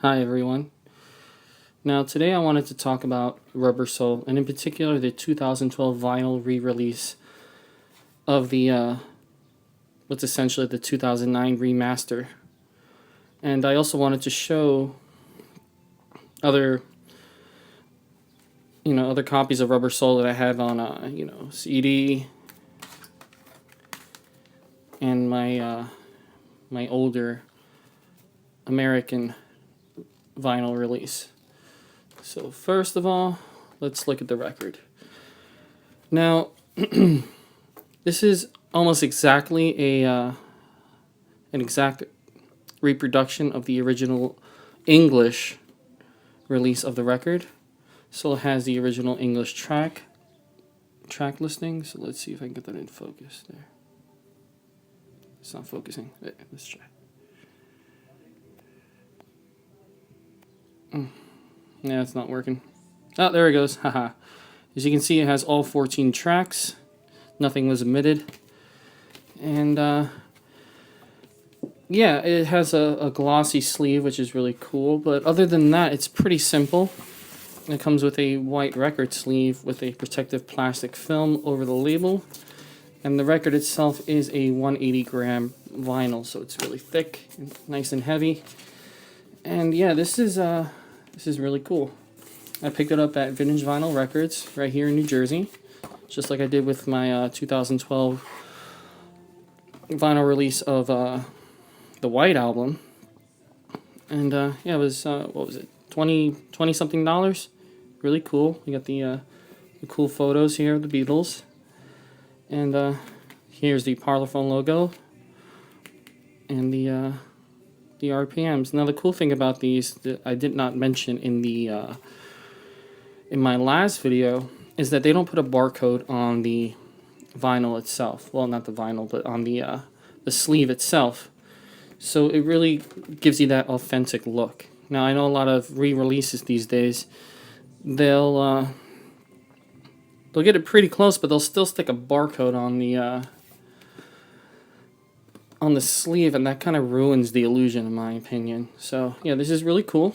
Hi everyone. Now today I wanted to talk about Rubber Soul, and in particular the 2012 vinyl re-release of the what's essentially the 2009 remaster. And I also wanted to show other other copies of Rubber Soul that I have on CD and my older American vinyl release. So first of all, let's look at the record. Now, this is almost exactly an exact reproduction of the original English release of the record. So it has the original English track listing. So let's see if I can get that in focus there. It's not focusing. Let's try. Yeah, it's not working. Oh, there it goes. Haha. As you can see, it has all 14 tracks. Nothing was omitted. And, yeah, it has a glossy sleeve, which is really cool. But other than that, it's pretty simple. It comes with a white record sleeve with a protective plastic film over the label. And the record itself is a 180-gram vinyl, so it's really thick, and nice and heavy. And, yeah, this is really cool. I picked it up at Vintage Vinyl Records right here in New Jersey, just like I did with my 2012 vinyl release of the White Album. And yeah, it was what was it, 20 something dollars? Really cool. You got the cool photos here of the Beatles, and here's the Parlophone logo and the RPMs. Now the cool thing about these that I did not mention in my last video is that they don't put a barcode on the vinyl itself. Well, not the vinyl, but on the sleeve itself. So it really gives you that authentic look. Now I know a lot of re-releases these days, they'll get it pretty close, but they'll still stick a barcode on the sleeve, and that kind of ruins the illusion in my opinion. So yeah, this is really cool.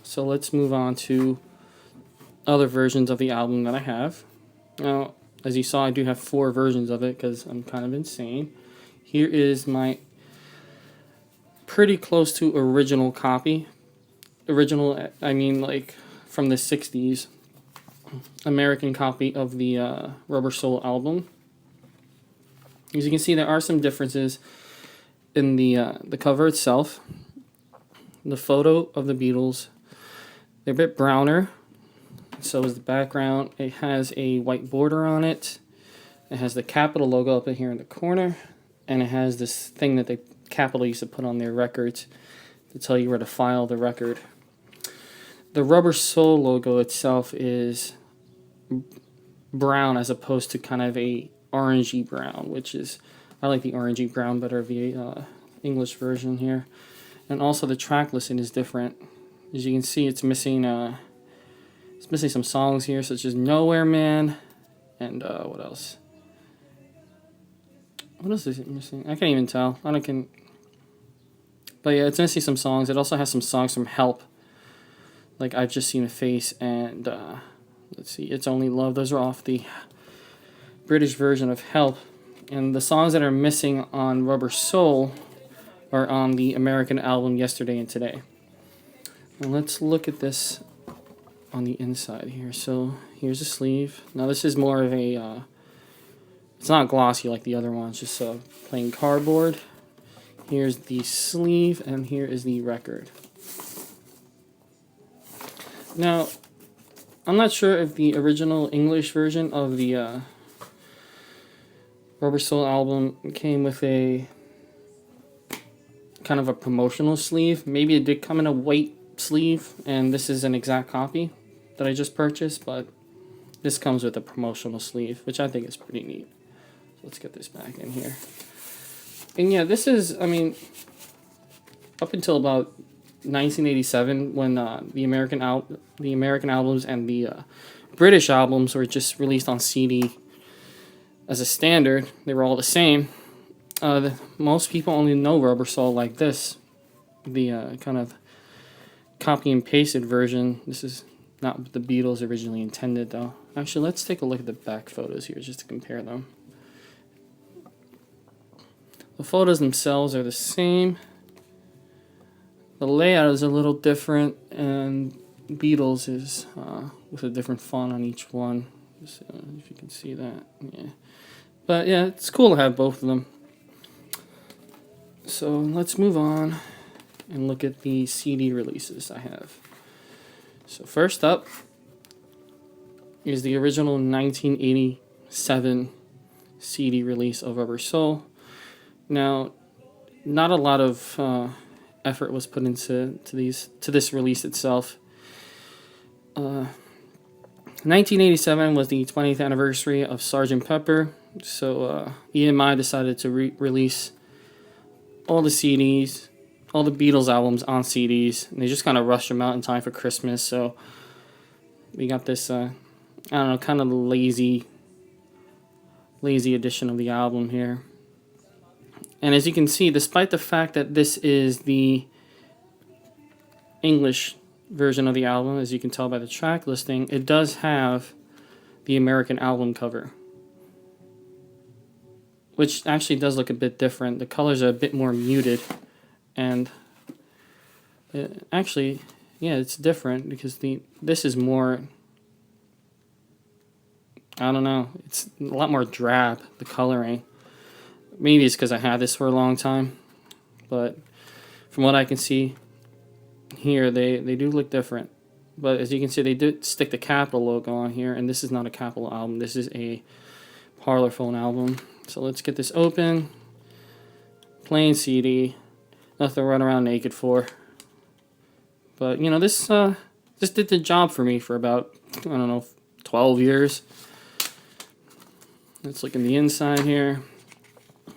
So let's move on to other versions of the album that I have. Now, as you saw, I do have 4 versions of it because I'm kind of insane. Here is my pretty close to original copy. Original, I mean like from the 60s, American copy of the Rubber Soul album. As you can see, there are some differences in the cover itself. The photo of the Beatles, they're a bit browner. So is the background. It has a white border on it. It has the Capitol logo up in here in the corner. And it has this thing that the Capitol used to put on their records to tell you where to file the record. The Rubber Soul logo itself is brown as opposed to kind of a orangey brown, which is, I like the orangey brown better of the English version here. And also the track listing is different. As you can see, it's missing some songs here, such as Nowhere Man, and what else? What else is it missing? I can't even tell. But yeah, it's missing some songs. It also has some songs from Help, like I've Just Seen a Face, and let's see, It's Only Love. Those are off the British version of Help. And the songs that are missing on Rubber Soul are on the American album Yesterday and Today. Now let's look at this on the inside here. So here's the sleeve. Now this is more of a it's not glossy like the other ones, just plain cardboard. Here's the sleeve, and here is the record. Now I'm not sure if the original English version of the Rubber Soul album came with a kind of a promotional sleeve. Maybe it did come in a white sleeve, and this is an exact copy that I just purchased, but this comes with a promotional sleeve, which I think is pretty neat. So let's get this back in here. And yeah, this is, I mean, up until about 1987, when the American albums and the British albums were just released on CD as a standard, they were all the same. Most people only know Rubber Soul like this, the kind of copy and pasted version. This is not what the Beatles originally intended, though. Actually, let's take a look at the back photos here just to compare them. The photos themselves are the same. The layout is a little different, and Beatles is with a different font on each one. Just, if you can see that, yeah. But yeah, it's cool to have both of them. So let's move on and look at the CD releases I have. So first up is the original 1987 CD release of Rubber Soul. Now, not a lot of effort was put into this release itself. 1987 was the 20th anniversary of Sgt. Pepper, so EMI decided to release all the CDs, all the Beatles albums on CDs, and they just kind of rushed them out in time for Christmas. So we got this, I don't know, kind of lazy edition of the album here. And as you can see, despite the fact that this is the English version of the album, as you can tell by the track listing, it does have the American album cover, which actually does look a bit different. The colors are a bit more muted, and actually, yeah, it's different because this is more, I don't know, it's a lot more drab, the coloring. Maybe it's because I had this for a long time, but from what I can see here, they do look different. But as you can see, they did stick the Capitol logo on here, and this is not a Capitol album. This is a Parlophone album. So let's get this open. Plain CD. Nothing to run around naked for. But, you know, this did the job for me for about, I don't know, 12 years. Let's look in the inside here.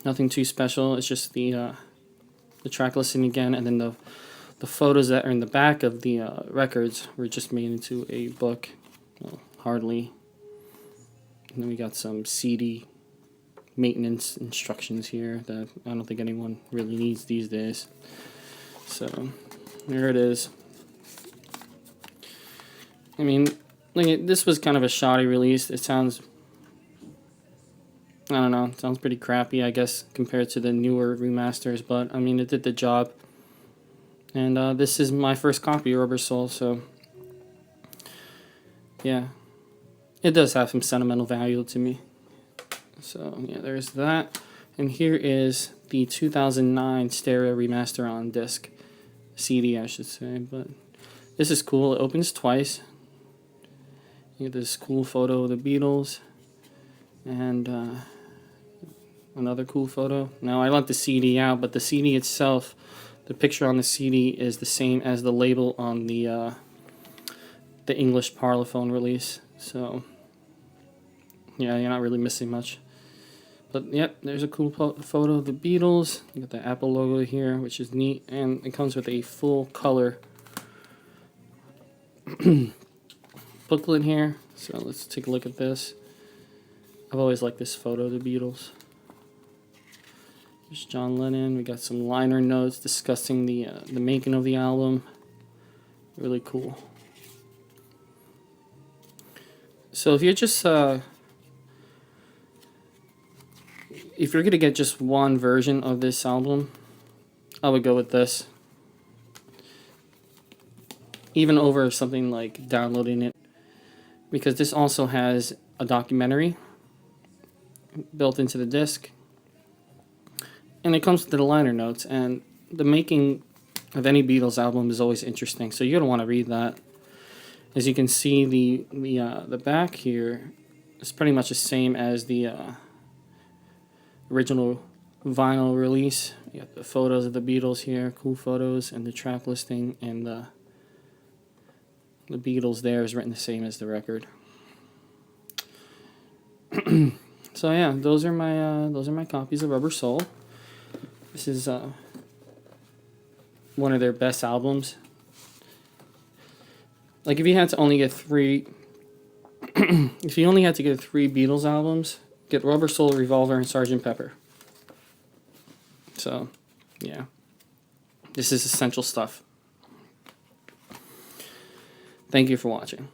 Nothing too special. It's just the track listing again, and then the photos that are in the back of the records were just made into a book. Well, hardly. And then we got some CD maintenance instructions here that I don't think anyone really needs these days. So there it is. I mean, this was kind of a shoddy release. It sounds, I don't know, it sounds pretty crappy, I guess, compared to the newer remasters, but I mean, it did the job. And this is my first copy of Rubber Soul, so yeah, it does have some sentimental value to me. So yeah, there's that. And here is the 2009 Stereo Remaster on disc. CD, I should say, but this is cool. It opens twice. You get this cool photo of the Beatles, and another cool photo. Now, I left the CD out, but the CD itself, the picture on the CD is the same as the label on the English Parlophone release. So, yeah, you're not really missing much. But, yep, there's a cool photo of the Beatles. You got the Apple logo here, which is neat. And it comes with a full color booklet here. So, let's take a look at this. I've always liked this photo of the Beatles. There's John Lennon. We got some liner notes discussing the making of the album. Really cool. So if you're just if you're gonna get just one version of this album, I would go with this. Even over something like downloading it, because this also has a documentary built into the disc. And it comes with the liner notes, and the making of any Beatles album is always interesting, so you're going to want to read that. As you can see, the back here is pretty much the same as the original vinyl release. You got the photos of the Beatles here, cool photos, and the track listing, and the Beatles there is written the same as the record. So yeah, those are my copies of Rubber Soul. This is one of their best albums. Like, if you had to only get three, if you only had to get 3 Beatles albums, get Rubber Soul, Revolver, and Sgt. Pepper. So, yeah, this is essential stuff. Thank you for watching.